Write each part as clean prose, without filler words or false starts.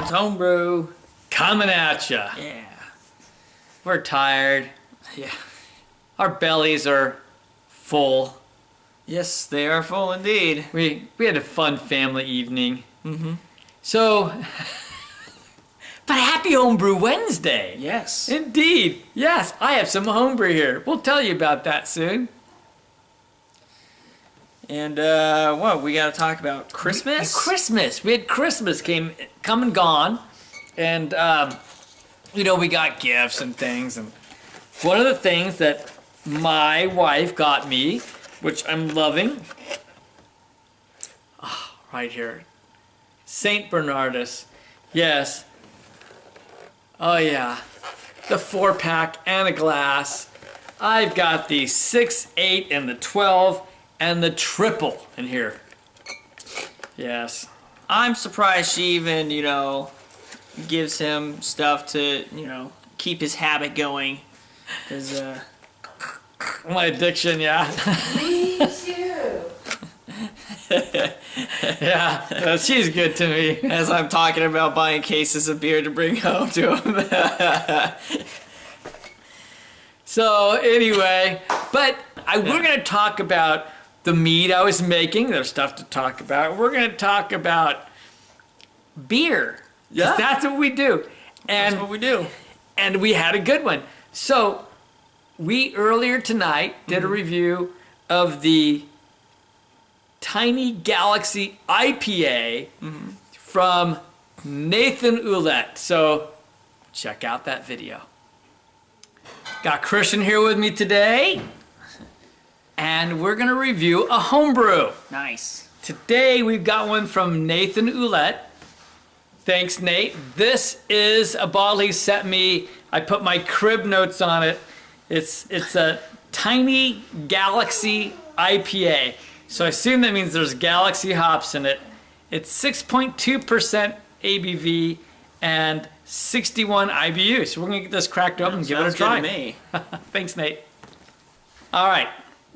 Malts Homebrew coming at ya. Yeah. We're tired. Yeah. Our bellies are full. Yes, they are full indeed. We had a fun family evening. Mm-hmm. So, but happy Homebrew Wednesday. Yes. Indeed. Yes, I have some homebrew here. We'll tell you about that soon. And what we got to talk about? Christmas. Christmas. We had Christmas come and gone, and you know, we got gifts and things. And one of the things that my wife got me, which I'm loving, right here, Saint Bernardus. Yes. Oh yeah, the 4-pack and a glass. I've got the 6, 8, and the 12. And the triple in here. Yes. I'm surprised she even, you know, gives him stuff to, you know, keep his habit going. Cause my addiction, yeah. Me too. Yeah, she's good to me. as I'm talking about buying cases of beer to bring home to him. So anyway, but we're gonna talk about the mead I was making. There's stuff to talk about. We're going to talk about beer. Yeah. That's what we do. And That's what we do. And we had a good one. So we earlier tonight did a review of the Tiny Galaxy IPA from Nathan Ouellette. So check out that video. Got Christian here with me today. And we're going to review a homebrew. Nice. Today we've got one from Nathan Ouellette. Thanks, Nate. This is a bottle he sent me. I put my crib notes on it. It's a Tiny Galaxy IPA. So I assume that means there's Galaxy hops in it. It's 6.2% ABV and 61 IBU. So we're going to get this cracked open and give it a try. Sounds good to me. Thanks, Nate. All right.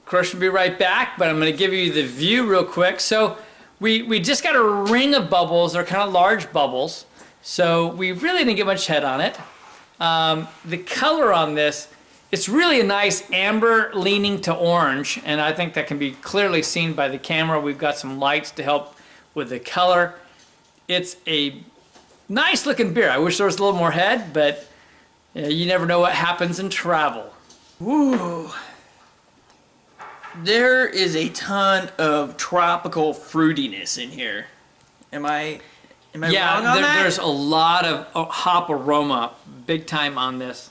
Chris will be right back, but I'm going to give you the view real quick. So we just got a ring of bubbles. They're kind of large bubbles. So we really didn't get much head on it. The color on this, it's really a nice amber leaning to orange, and I think that can be clearly seen by the camera. We've got some lights to help with the color. It's a nice looking beer. I wish there was a little more head, but you never know what happens in travel. Woo. There is a ton of tropical fruitiness in here. Am I wrong on that? There's a lot of hop aroma, big time on this.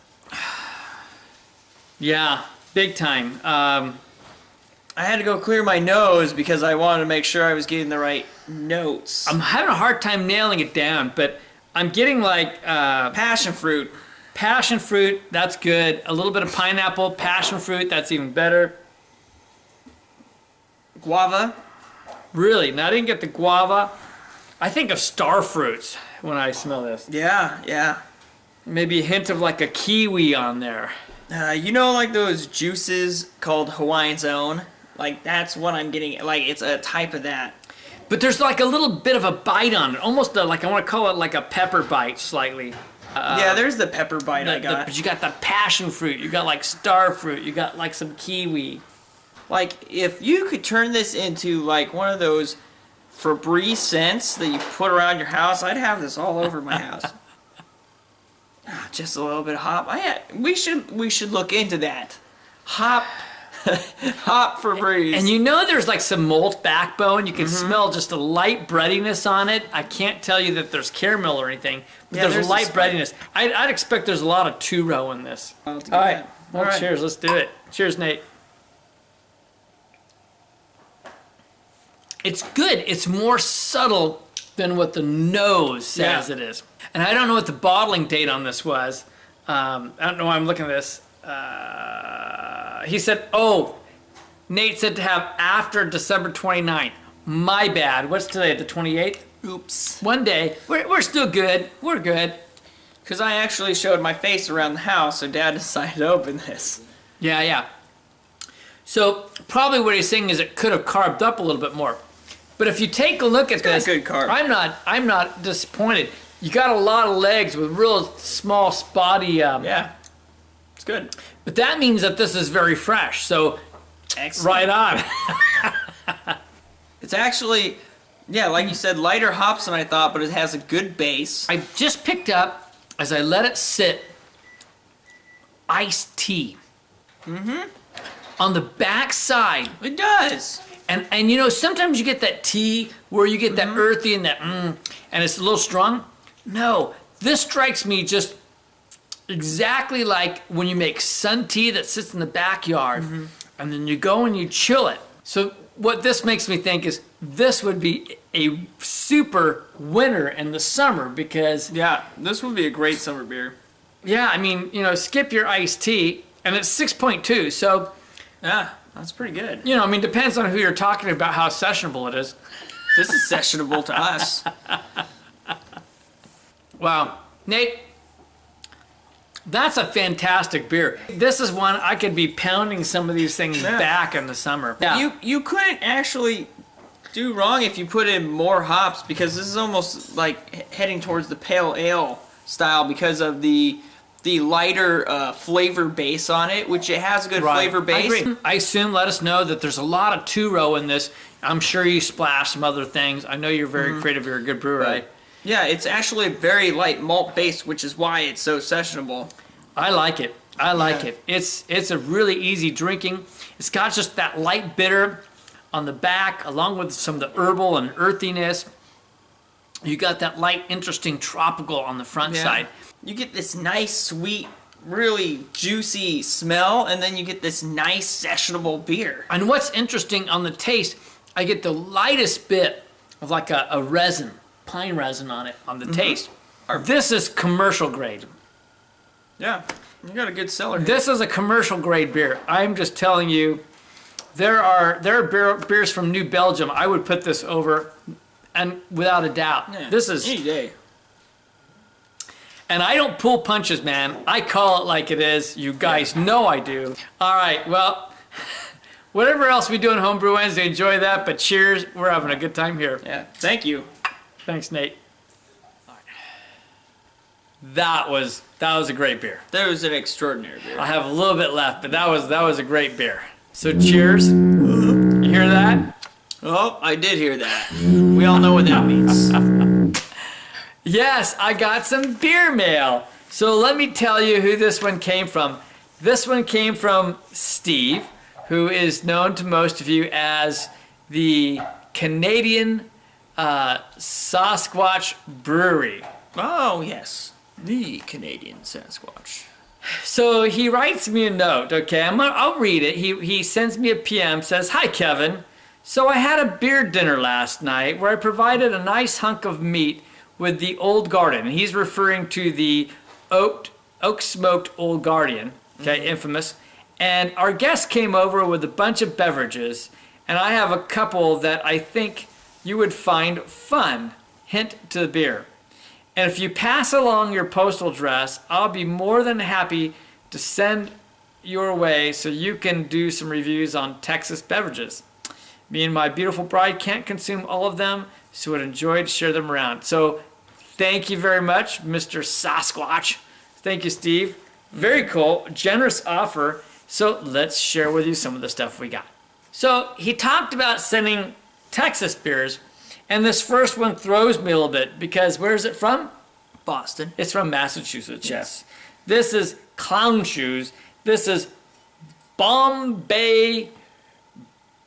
Yeah, big time. I had to go clear my nose because I wanted to make sure I was getting the right notes. I'm having a hard time nailing it down, but I'm getting like Passion fruit. passion fruit, that's good. A little bit of pineapple, passion fruit, that's even better. Guava. Really, now I didn't get the guava. I think of star fruits when I smell this. Yeah. Maybe a hint of like a kiwi on there. You know, like those juices called Hawaiian's Own? Like, that's what I'm getting. Like, it's a type of that. But there's like a little bit of a bite on it. Almost like, I want to call it like a pepper bite slightly. Yeah, there's the pepper bite I got. But you got the passion fruit. You got like star fruit. You got like some kiwi. Like, if you could turn this into, like, one of those Febreze scents that you put around your house, I'd have this all over my house. Just a little bit of hop. We should look into that. Hop Febreze. And you know there's like some malt backbone. You can smell just a light breadiness on it. I can't tell you that there's caramel or anything, but there's a light breadiness. I'd expect there's a lot of two-row in this. All right. Well, cheers. Let's do it. Cheers, Nate. It's good. It's more subtle than what the nose says it is. And I don't know what the bottling date on this was. I don't know why I'm looking at this. He said, Nate said to have after December 29th. My bad. What's today, the 28th? Oops. One day. We're still good. We're good. Because I actually showed my face around the house, so Dad decided to open this. Yeah. So probably what he's saying is it could have carved up a little bit more. But if you take a look at this, good carb. I'm not disappointed. You got a lot of legs with real small, spotty. Yeah, it's good. But that means that this is very fresh. So, Excellent. right on. It's actually, yeah, like you said, lighter hops than I thought, but it has a good base. I just picked up, as I let it sit, iced tea. On the back side. It does. And you know, sometimes you get that tea where you get that earthy and that and it's a little strong. No, this strikes me just exactly like when you make sun tea that sits in the backyard and then you go and you chill it. So what this makes me think is this would be a super winter in the summer because Yeah, this would be a great summer beer. yeah, I mean, you know, skip your iced tea and it's 6.2. So, Yeah, that's pretty good. you know, I mean, depends on who you're talking about how sessionable it is. This is sessionable to us. Wow. Nate, that's a fantastic beer. This is one I could be pounding some of these things Yeah. back in the summer. Yeah. You couldn't actually do wrong if you put in more hops because this is almost like heading towards the pale ale style because of the lighter flavor base on it, which it has a good flavor base. I agree. I assume, let us know that there's a lot of two-row in this. I'm sure you splash some other things. I know you're very creative. You're a good brewer. Right. Yeah, it's actually a very light malt base, which is why it's so sessionable. I like it. I like Yeah. it. It's a really easy drinking. It's got just that light bitter on the back, along with some of the herbal and earthiness. You got that light, interesting tropical on the front side. You get this nice, sweet, really juicy smell, and then you get this nice, sessionable beer. And what's interesting on the taste, I get the lightest bit of like a resin, pine resin on it, on the taste. This is commercial grade. Yeah, you got a good cellar here. This is a commercial grade beer. I'm just telling you, there are beers from New Belgium. I would put this over, and without a doubt, Yeah, this is. any day. And I don't pull punches, man. I call it like it is. You guys know I do. All right, well, whatever else we do on Homebrew Wednesday, enjoy that. But cheers, we're having a good time here. Yeah, thank you. Thanks, Nate. All right. That was a great beer. That was an extraordinary beer. I have a little bit left, but that was a great beer. So cheers. You hear that? Oh, I did hear that. We all know what that means. Yes, I got some beer mail. So let me tell you who this one came from. This one came from Steve, who is known to most of you as the Canadian Sasquatch Brewery. Oh, yes. The Canadian Sasquatch. So he writes me a note, okay? I'll read it. He sends me a PM, says, "Hi, Kevin. So I had a beer dinner last night where I provided a nice hunk of meat with the Old Guardian." And he's referring to the oak smoked Old Guardian, okay, infamous. And our guest came over with a bunch of beverages, and I have a couple that I think you would find fun. Hint to the beer. And if you pass along your postal address, I'll be more than happy to send your way so you can do some reviews on Texas beverages. Me and my beautiful bride can't consume all of them, so would enjoy to share them around. So thank you very much, Mr. Sasquatch. Thank you, Steve. Very cool, generous offer. So let's share with you some of the stuff we got. So he talked about sending Texas beers, and this first one throws me a little bit because where is it from? Boston. It's from Massachusetts, yes. This is Clown Shoes. This is Bombay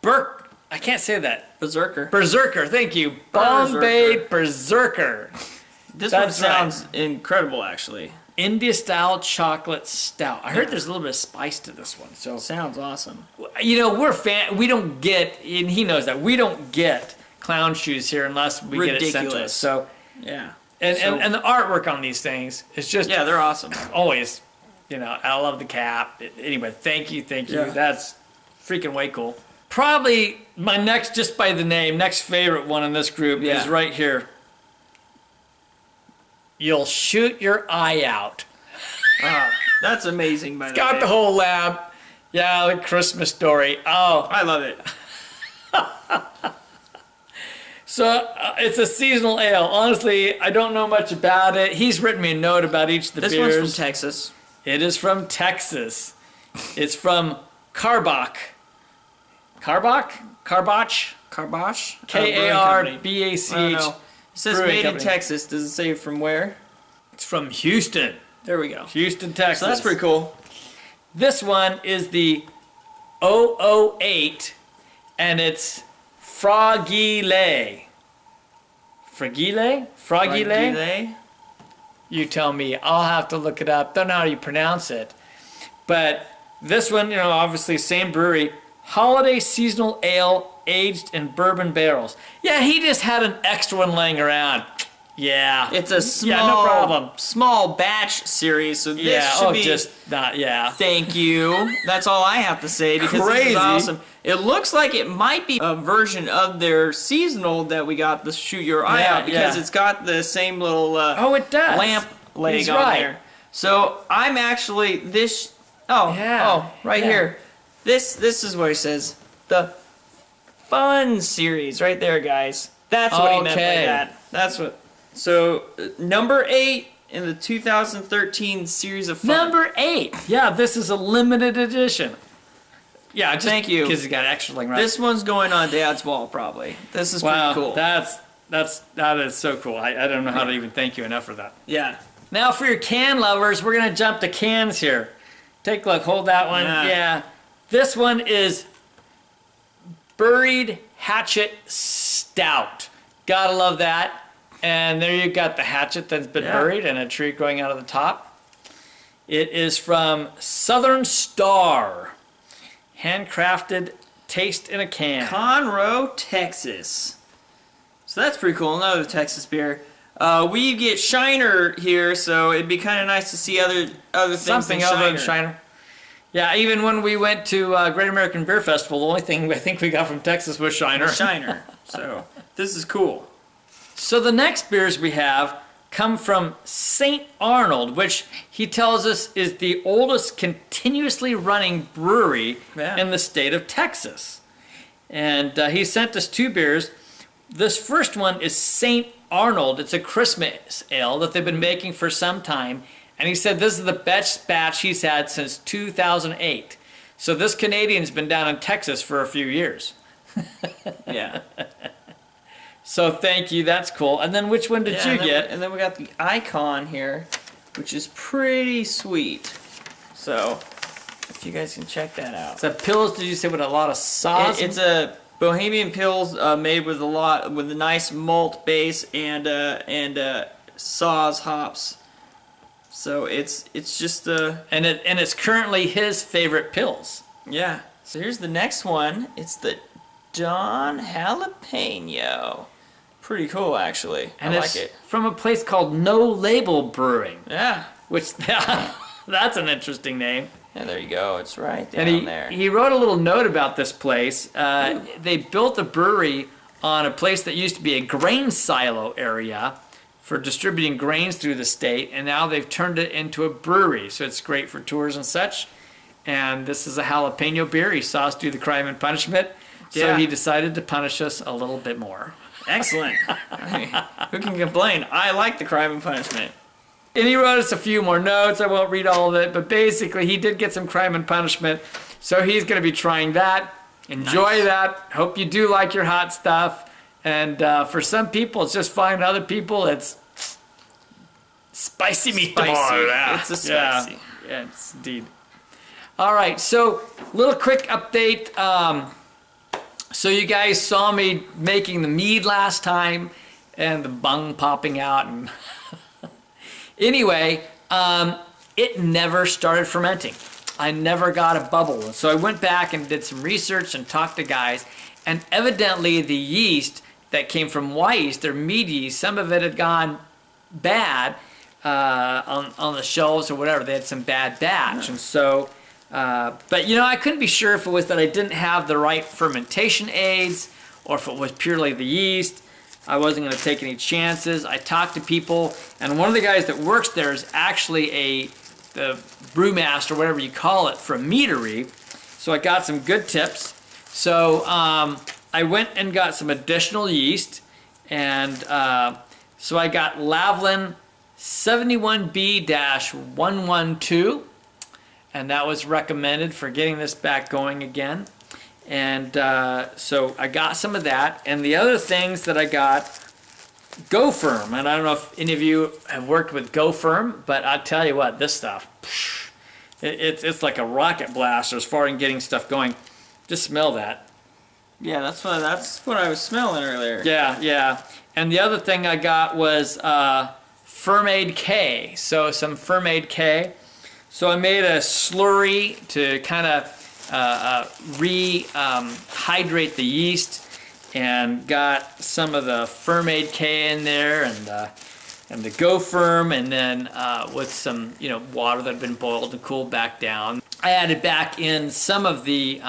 I can't say that. Berserker. Berserker, thank you. Bombay Berserker. This one That's sounds incredible, actually. India style chocolate stout. I heard there's a little bit of spice to this one. So Sounds awesome. you know, we don't get, and he knows that, we don't get Clown Shoes here unless we get it sent to us. Ridiculous. So Yeah. and the artwork on these things is just Yeah, they're awesome. always, you know, I love the cap. Anyway, thank you. Yeah. That's freaking way cool. Probably my next, just by the name, next favorite one in this group is right here. You'll shoot your eye out. That's amazing, by the way. Got the whole lab. Yeah, the Christmas story. Oh, I love it. So it's a seasonal ale. Honestly, I don't know much about it. He's written me a note about each of the This beers. one's from Texas. It is from Texas. It's from Karbach. Karbach? Karbach? Carbosh? K-A-R-B-A-C-H. I don't know. It says Brewing made in company. Texas. Does it say from where? It's from Houston. There we go. Houston, Texas. So that's pretty cool. This one is the 008, and it's Fragile. Fragile? Fragile? Fragile? You tell me. I'll have to look it up. Don't know how you pronounce it. But this one, you know, obviously same brewery. Holiday seasonal ale aged in bourbon barrels. Yeah, he just had an extra one laying around. Yeah. It's a small, Yeah, no problem. small batch series, so this Yeah, should be... just not, yeah. Thank you. That's all I have to say because this Crazy. is awesome. It looks like it might be a version of their seasonal that we got the Shoot Your Eye Yeah, Out because yeah. it's got the same little Oh, it does. lamp leg He's on right. there. So I'm actually this. Oh, Yeah, right yeah. here. This is what he says. The Fun series, right there, guys. That's what he meant by Okay. that. That's what. So number 8 in the 2013 series of Fun. Number 8. Yeah, this is a limited edition. Yeah, just Thank you. Because he's got extra like right. This one's going on Dad's wall, probably. This is Wow, pretty cool. that is so cool. I don't know how to even thank you enough for that. Yeah. Now for your can lovers, we're gonna jump to cans here. Take a look. Hold that one. Yeah. Yeah. This one is Buried Hatchet Stout. Gotta love that. And there you got the hatchet that's been buried and a tree growing out of the top. It is from Southern Star. Handcrafted taste in a can. Conroe, Texas. So that's pretty cool. Another Texas beer. We get Shiner here, so it'd be kind of nice to see other things Something than other than Shiner. Shiner. Yeah, even when we went to Great American Beer Festival, the only thing I think we got from Texas was Shiner. Shiner. So this is cool. So the next beers we have come from St. Arnold, which he tells us is the oldest continuously running brewery in the state of Texas. And he sent us 2 beers. This first one is St. Arnold. It's a Christmas ale that they've been making for some time. And he said this is the best batch he's had since 2008. So this Canadian's been down in Texas for a few years. Yeah. So thank you, that's cool. And then which one did you get? And then we got the Icon here, which is pretty sweet. So if you guys can check that out. It's a pills, did you say, with a lot of sauce? It's a Bohemian Pills made with a nice malt base and Saaz hops. So it's just and it's currently his favorite pills. yeah. So here's the next one. It's the Don Jalapeno. Pretty cool, actually. And I it's like it. from a place called No Label Brewing, Yeah. which that's an interesting name. Yeah, there you go. It's right down And there. he wrote a little note about this place. They built a brewery on a place that used to be a grain silo area for distributing grains through the state, and now they've turned it into a brewery, so it's great for tours and such. And this is a jalapeno beer. He saw us do the crime and punishment, so Yeah. he decided to punish us a little bit more. Excellent. I mean, who can complain? I like the crime and punishment. And he wrote us a few more notes. I won't read all of it, but basically he did get some crime and punishment, so he's going to be trying that. Enjoy that. Hope you do like your hot stuff. And for some people, it's just fine. Other people, it's spicy meatball. Spicy. It's a spicy. Yeah, it's indeed. All right, so little quick update. So you guys saw me making the mead last time, and the bung popping out. And anyway, it never started fermenting. I never got a bubble. And so I went back and did some research and talked to guys, and evidently the yeast that came from Yeast, their mead yeast, some of it had gone bad on the shelves or whatever. They had some bad batch. And so, but you know, I couldn't be sure if it was that I didn't have the right fermentation aids or if it was purely the yeast. I wasn't going to take any chances. I talked to people, and one of the guys that works there is actually the brewmaster, whatever you call it, from Meadery. So I got some good tips. So I went and got some additional yeast, And so I got Lavlin 71B-112, and that was recommended for getting this back going again. And so I got some of that. And the other things that I got, Go Firm. And I don't know if any of you have worked with Go Firm, but I'll tell you what, this stuff, it's like a rocket blaster as far as getting stuff going. Just smell that. Yeah, that's what I was smelling earlier. Yeah. And the other thing I got was Fermade K. So some Fermade K. So I made a slurry to kind of rehydrate the yeast, and got some of the Fermade K in there, and the Go Firm, and then with some water that had been boiled and cooled back down. I added back in some of the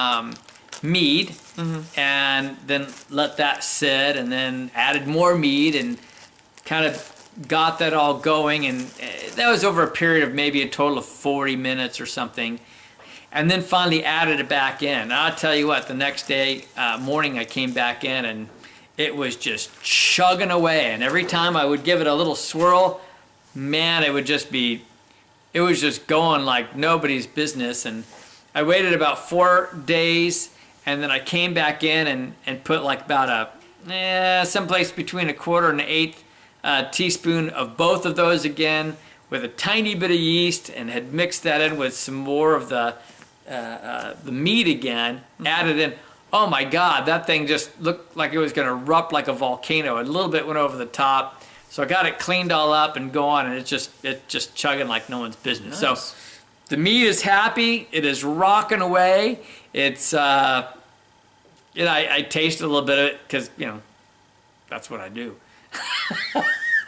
mead, and then let that sit, and then added more mead, and kind of got that all going, and that was over a period of maybe a total of 40 minutes or something. And then finally added it back in. I'll tell you what, the next day morning I came back in, and it was just chugging away. And every time I would give it a little swirl, man, it was just going like nobody's business. And I waited about 4 days, and then I came back in and put like about someplace between a quarter and an eighth teaspoon of both of those again, with a tiny bit of yeast, and had mixed that in with some more of the mead again, added in. Oh my God, that thing just looked like it was going to erupt like a volcano. A little bit went over the top, so I got it cleaned all up and going, and it's just chugging like no one's business. Nice. So the mead is happy. It is rocking away. It's I tasted a little bit of it because that's what I do.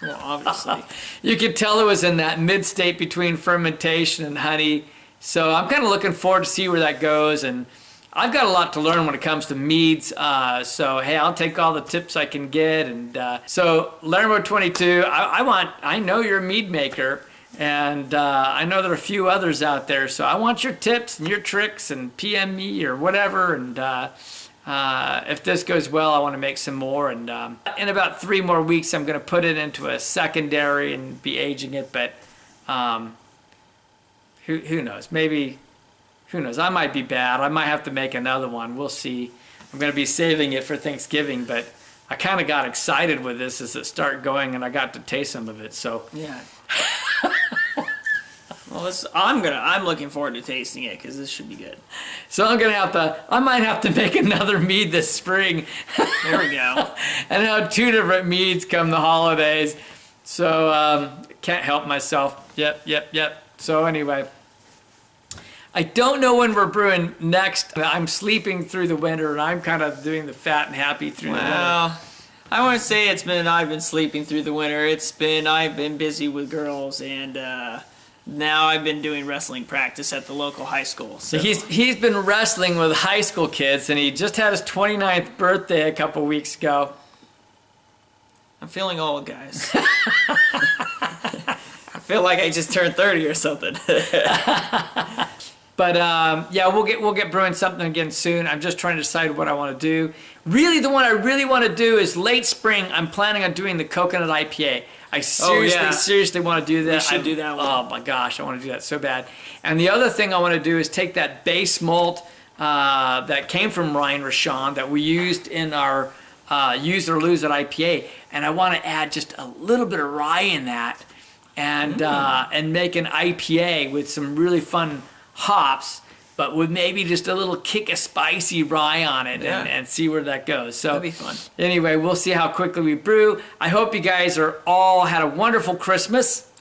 Well, obviously. You could tell it was in that mid state between fermentation and honey. So I'm kind of looking forward to see where that goes. And I've got a lot to learn when it comes to meads. So, hey, I'll take all the tips I can get. And so Lermo 22, I know you're a mead maker. And I know there are a few others out there. So I want your tips and your tricks, and PM me or whatever. And if this goes well, I want to make some more. And in about 3 more weeks, I'm going to put it into a secondary and be aging it. But who knows? Maybe, who knows? I might be bad. I might have to make another one. We'll see. I'm going to be saving it for Thanksgiving. But I kind of got excited with this as it started going, and I got to taste some of it. So yeah. Well, I'm looking forward to tasting it because this should be good. So I might have to make another mead this spring. There we go. And have 2 different meads come the holidays. So can't help myself. Yep. So anyway, I don't know when we're brewing next. I'm sleeping through the winter, and I'm kind of doing the fat and happy through the winter. Well, I want to say I've been sleeping through the winter. I've been busy with girls, and now I've been doing wrestling practice at the local high school. So He's been wrestling with high school kids, and he just had his 29th birthday a couple weeks ago. I'm feeling old, guys. I feel like I just turned 30 or something. But yeah, we'll get brewing something again soon. I'm just trying to decide what I want to do. Really, the one I really want to do is late spring. I'm planning on doing the coconut IPA. I seriously want to do that. We should do that one. Oh my gosh, I want to do that so bad. And the other thing I want to do is take that base malt that came from Ryan Rashawn that we used in our Use or Lose It IPA, and I want to add just a little bit of rye in that, and make an IPA with some really fun hops, but with maybe just a little kick of spicy rye on it, and see where that goes. So that'd be fun. Anyway, we'll see how quickly we brew. I hope you guys all had a wonderful Christmas.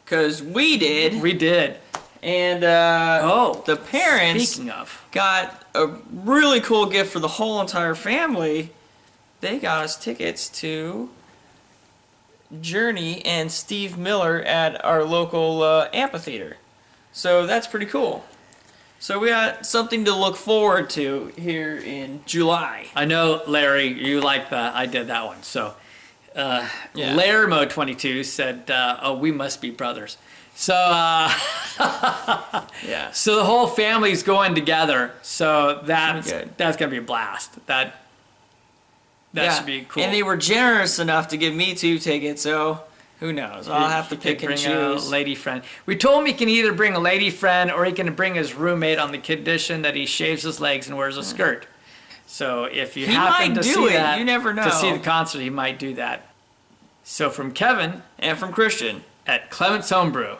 Because we did. We did. And the parents speaking of, got a really cool gift for the whole entire family. They got us tickets to Journey and Steve Miller at our local amphitheater. So that's pretty cool. So we got something to look forward to here in July. I know, Larry, you like that. I did that one. So Lermo 22 said, oh, we must be brothers. So yeah. So the whole family's going together. So that's good. going to be a blast. That should be cool. And they were generous enough to give me 2 tickets, so who knows? I'll have to pick and bring choose. a lady friend. We told him he can either bring a lady friend or he can bring his roommate on the condition that he shaves his legs and wears a skirt. So if you happen to see that, you never know. to see the concert, he might do that. So from Kevin And from Christian, at Clement's Homebrew,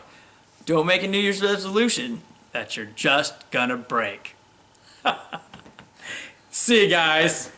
don't make a New Year's resolution that you're just gonna break. See you guys.